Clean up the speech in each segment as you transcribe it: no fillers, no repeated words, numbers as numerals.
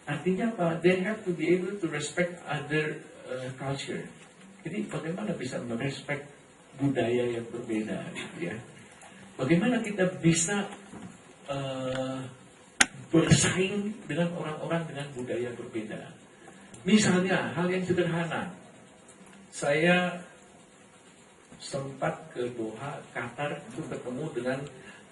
Artinya apa? They have to be able to respect other culture. Jadi bagaimana bisa merespek budaya yang berbeda, gitu ya? Bagaimana kita bisa bersaing dengan orang-orang dengan budaya berbeda? Misalnya hal yang sederhana, saya sempat ke Doha, Qatar, itu ketemu dengan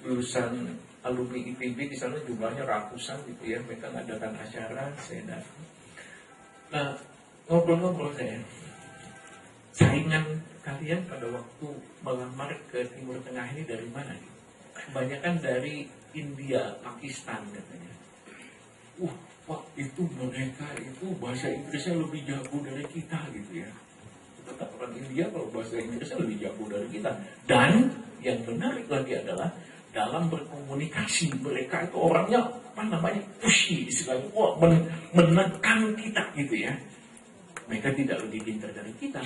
lulusan alumni ITB. Di sana jumlahnya ratusan gitu ya, mereka ngadakan acara, saya datang. Nah, ngobrol-ngobrol saya, saingan kalian pada waktu melamar ke Timur Tengah ini dari mana? Kebanyakan dari India, Pakistan katanya. Pak, itu mereka itu bahasa Inggrisnya lebih jago dari kita gitu ya. Kata orang India kalau bahasa Inggrisnya lebih jago dari kita. Dan yang menarik lagi adalah dalam berkomunikasi mereka itu orangnya pushy, istilahnya menekan kita gitu ya. Mereka tidak lebih pintar dari kita,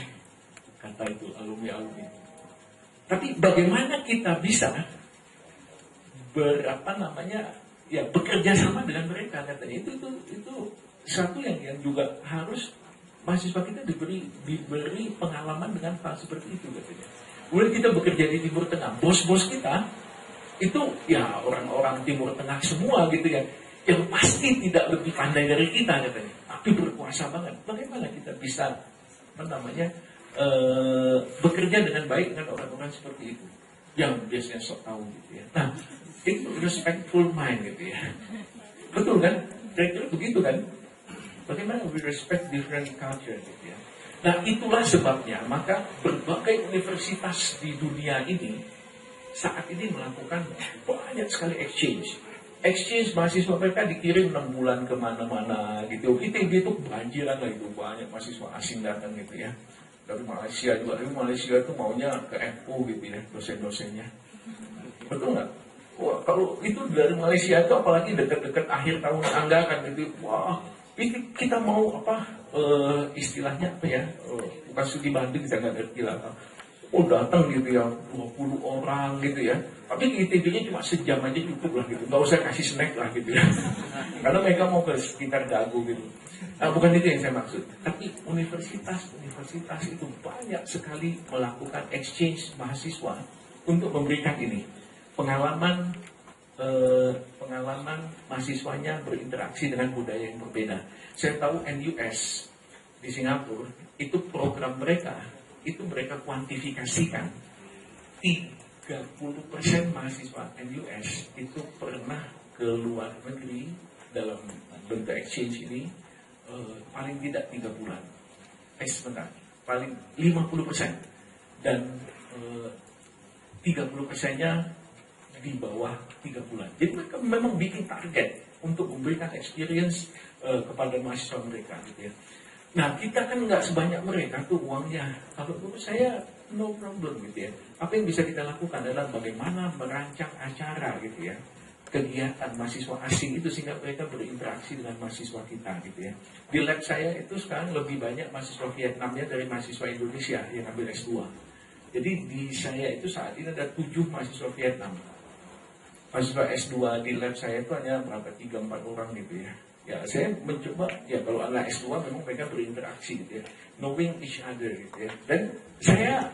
kata itu alumni. Tapi bagaimana kita bisa bekerja sama dengan mereka, katanya itu satu yang juga harus mahasiswa kita diberi pengalaman dengan hal seperti itu, katanya. Kemudian kita bekerja di Timur Tengah, bos-bos kita itu ya orang-orang Timur Tengah semua gitu ya, yang pasti tidak lebih pandai dari kita, katanya, tapi berkuasa banget. Bagaimana kita bisa bekerja dengan baik dengan orang-orang seperti itu yang biasanya sok tahu gitu ya. Nah, itu respectful mind gitu ya. Betul kan? Kira-kira begitu kan? Bagaimana we respect different culture gitu ya. Nah, itulah sebabnya maka berbagai universitas di dunia ini saat ini melakukan banyak sekali exchange mahasiswa. Mereka dikirim 6 bulan kemana-mana gitu. ITB itu banjiran lah, itu banyak mahasiswa asing datang gitu ya. Dari Malaysia juga, tapi Malaysia itu maunya ke FO gitu ya, dosen-dosennya. Betul nggak? Wah, kalau itu dari Malaysia itu apalagi dekat-dekat akhir tahun anggaran gitu, wah, kita mau istilahnya apa ya? Bukan studi banding, kita nggak ngerti lah. Datang gitu ya, 20 orang gitu ya. Tapi ITB-nya cuma sejam aja cukup lah gitu, nggak usah kasih snack lah gitu ya. Karena mereka mau ke sekitar Dago gitu. Nah, bukan itu yang saya maksud. Tapi universitas itu banyak sekali melakukan exchange mahasiswa untuk memberikan ini pengalaman mahasiswanya berinteraksi dengan budaya yang berbeda. Saya tahu NUS di Singapura itu program mereka kuantifikasikan 30% mahasiswa NUS itu pernah ke luar negeri dalam bentuk exchange ini paling tidak 3 bulan. Paling 50%, dan 30%-nya di bawah 3 bulan. Jadi mereka memang bikin target untuk memberikan experience kepada mahasiswa mereka gitu ya. Nah, kita kan nggak sebanyak mereka tuh uangnya. Kalau menurut saya no problem gitu ya. Apa yang bisa kita lakukan adalah bagaimana merancang acara gitu ya, kegiatan mahasiswa asing itu sehingga mereka berinteraksi dengan mahasiswa kita gitu ya. Di lab saya itu sekarang lebih banyak mahasiswa Vietnamnya dari mahasiswa Indonesia yang ambil S2. Jadi di saya itu saat ini ada 7 mahasiswa Vietnam. Mahasiswa S2 di lab saya itu hanya berapa, 3-4 orang gitu ya. Ya, saya mencoba, ya kalau anak S2 memang mereka berinteraksi gitu ya, knowing each other gitu ya. Dan saya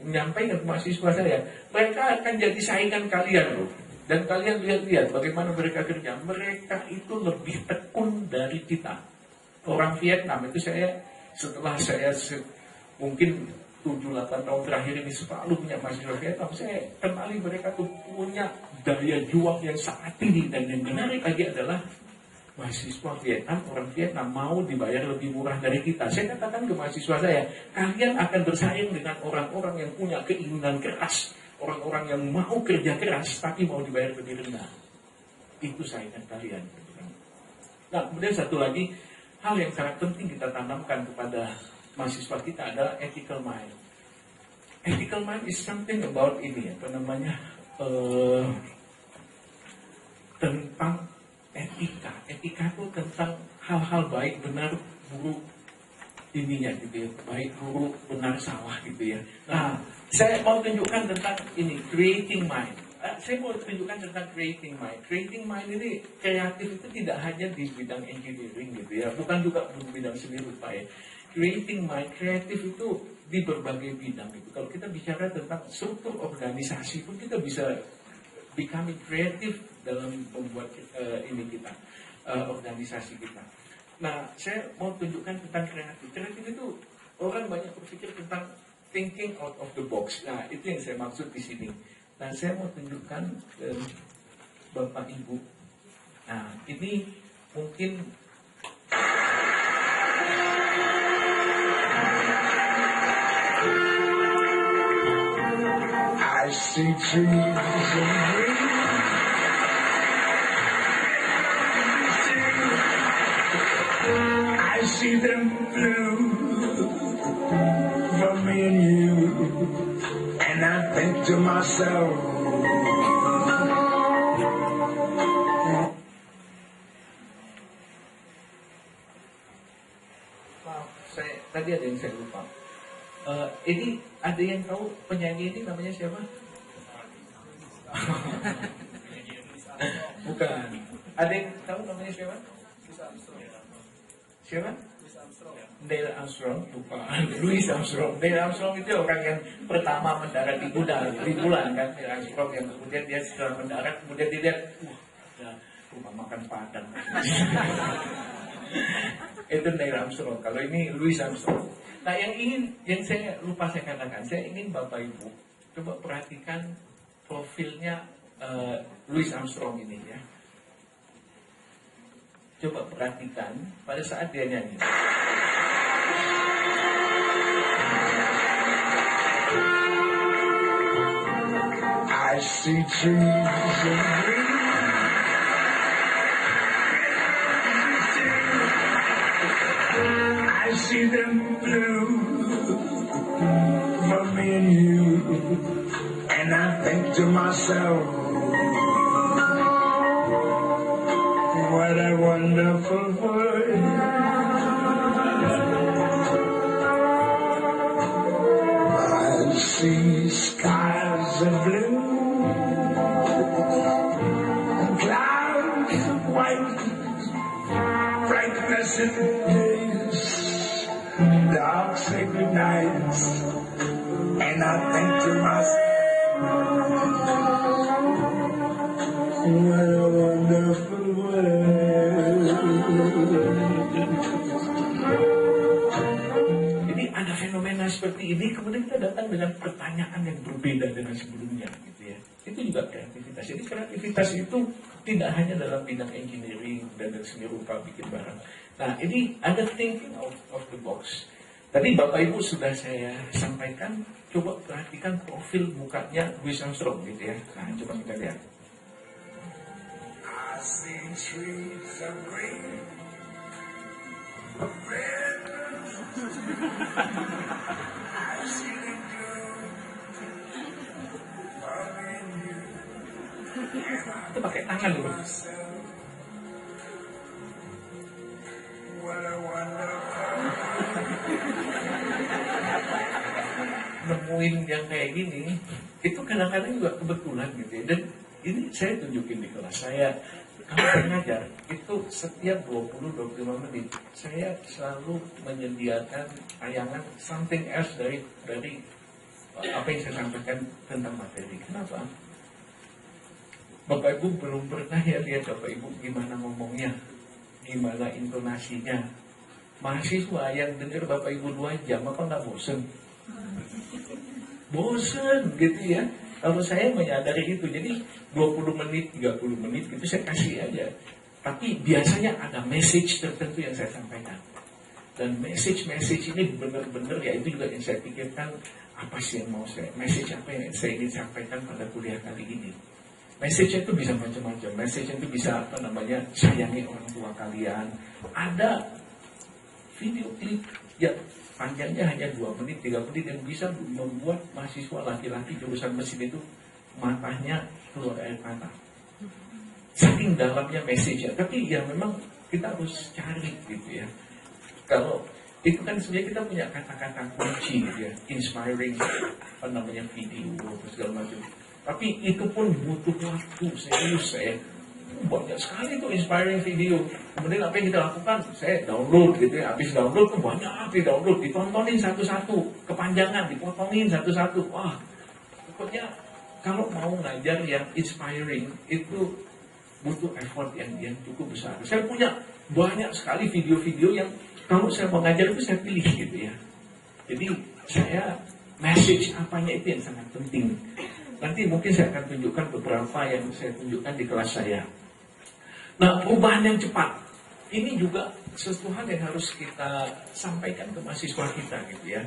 menyampaikan ke mahasiswa saya, mereka akan jadi saingan kalian loh. Dan kalian lihat bagaimana mereka kerja. Mereka itu lebih tekun dari kita. Orang Vietnam itu setelah saya mungkin 7-8 tahun terakhir ini selalu punya mahasiswa Vietnam, saya kenali mereka tuh punya daya juang yang sangat tinggi. Dan yang menarik lagi adalah mahasiswa Vietnam, orang Vietnam mau dibayar lebih murah dari kita. Saya katakan ke mahasiswa saya, kalian akan bersaing dengan orang-orang yang punya keinginan keras, orang-orang yang mau kerja keras tapi mau dibayar lebih rendah. Itu saingan kalian. Nah, kemudian satu lagi hal yang sangat penting kita tanamkan kepada mahasiswa kita adalah ethical mind. Ethical mind is something about ini tentang etika. Etika itu tentang hal-hal baik, benar, buruk ininya gitu ya, baik, buruk, benar, salah gitu ya. Nah, saya mau tunjukkan tentang ini, creating mind. saya mau tunjukkan tentang creating mind. Creating mind ini kreatif itu tidak hanya di bidang engineering gitu ya, bukan juga di bidang seni rupa ya. Creating mind, kreatif itu di berbagai bidang gitu. Kalau kita bicara tentang struktur organisasi pun kita bisa becoming kreatif dalam membuat ini kita organisasi kita. Nah, saya mau tunjukkan tentang kreatif. Kreatif itu orang banyak berpikir tentang thinking out of the box. Nah, itu yang saya maksud di sini. Nah, saya mau tunjukkan ke Bapak Ibu. Nah, ini mungkin I see trees of green. I see them blue for me and you. And I think to myself, tadi ada yang saya lupa. Ini ada yang tahu penyanyi ini namanya siapa? Bukan. Ada yang tahu namanya siapa? Siapa? Neil Armstrong, bukan. Louis Armstrong. Neil Armstrong itu orang yang pertama mendarat di bulan kan. Neil Armstrong yang kemudian dia setelah mendarat, kemudian dia lihat, ada rumah makan Padang. Itu Neil Armstrong. Kalau ini Louis Armstrong. Nah, yang saya lupa saya katakan, saya ingin Bapak Ibu coba perhatikan profilnya Louis Armstrong ini ya. Coba perhatikan pada saat dia nyanyi. I see trees of green. I see them blue for me and you. And I think to myself, what a wonderful world. I see skies of blue and clouds of white, bright blessed days, dark sacred nights, and I think to myself, what a wonderful world. Jadi ada fenomena seperti ini, kemudian kita datang dengan pertanyaan yang berbeda dengan sebelumnya, gitu ya. Itu juga kreativitas. Jadi kreativitas itu tidak hanya dalam bidang engineering dan seni rupa bikin barang. Nah, ini ada thinking out of the box. Tadi Bapak Ibu sudah saya sampaikan, coba perhatikan profil mukanya Louis Armstrong gitu ya. Nah, coba kita lihat. I see trees of green, of red, I see them blue, for me and you. Itu pakai tangan loh. What a wonderful. Nemuin yang kayak gini, itu kadang-kadang juga kebetulan gitu ya. Dan ini saya tunjukin di kelas saya, kalau saya ngajar, itu setiap 20-25 menit, saya selalu menyediakan tayangan something else dari apa yang saya sampaikan tentang materi. Kenapa? Bapak Ibu belum pernah ya lihat Bapak Ibu gimana ngomongnya, gimana intonasinya. Mahasiswa yang dengar Bapak Ibu 2 jam, apa nggak bosen? Bosen gitu ya. Kalau saya menyadari itu, jadi 20 menit, 30 menit gitu saya kasih aja. Tapi biasanya ada message tertentu yang saya sampaikan. Dan message ini benar-benar ya itu juga yang saya pikirkan, apa sih yang mau saya, message apa yang saya ingin sampaikan pada kuliah kali ini. Message itu bisa macam-macam. Message itu bisa sayangi orang tua kalian. Ada video klip ya panjangnya hanya 2 menit, 3 menit yang bisa membuat mahasiswa laki-laki jurusan mesin itu matanya keluar air mata. Saking dalamnya message-nya. Tapi ya memang kita harus cari gitu ya. Kalau itu kan sebenarnya kita punya kata-kata kunci gitu ya, inspiring video, segala macam. Tapi itu pun butuh waktu, serius saya. Banyak sekali tuh inspiring video. Kemudian apa yang kita lakukan? Saya download gitu ya. Habis download tuh banyak download, ditontonin satu-satu, kepanjangan, dipotongin satu-satu. Wah, pokoknya kalau mau ngajar yang inspiring itu butuh effort yang cukup besar. Saya punya banyak sekali video-video yang kalau saya mengajar itu saya pilih gitu ya. Jadi saya message apanya itu yang sangat penting. Nanti mungkin saya akan tunjukkan beberapa yang saya tunjukkan di kelas saya. Nah, perubahan yang cepat ini juga sesuatu hal yang harus kita sampaikan ke mahasiswa kita gitu ya.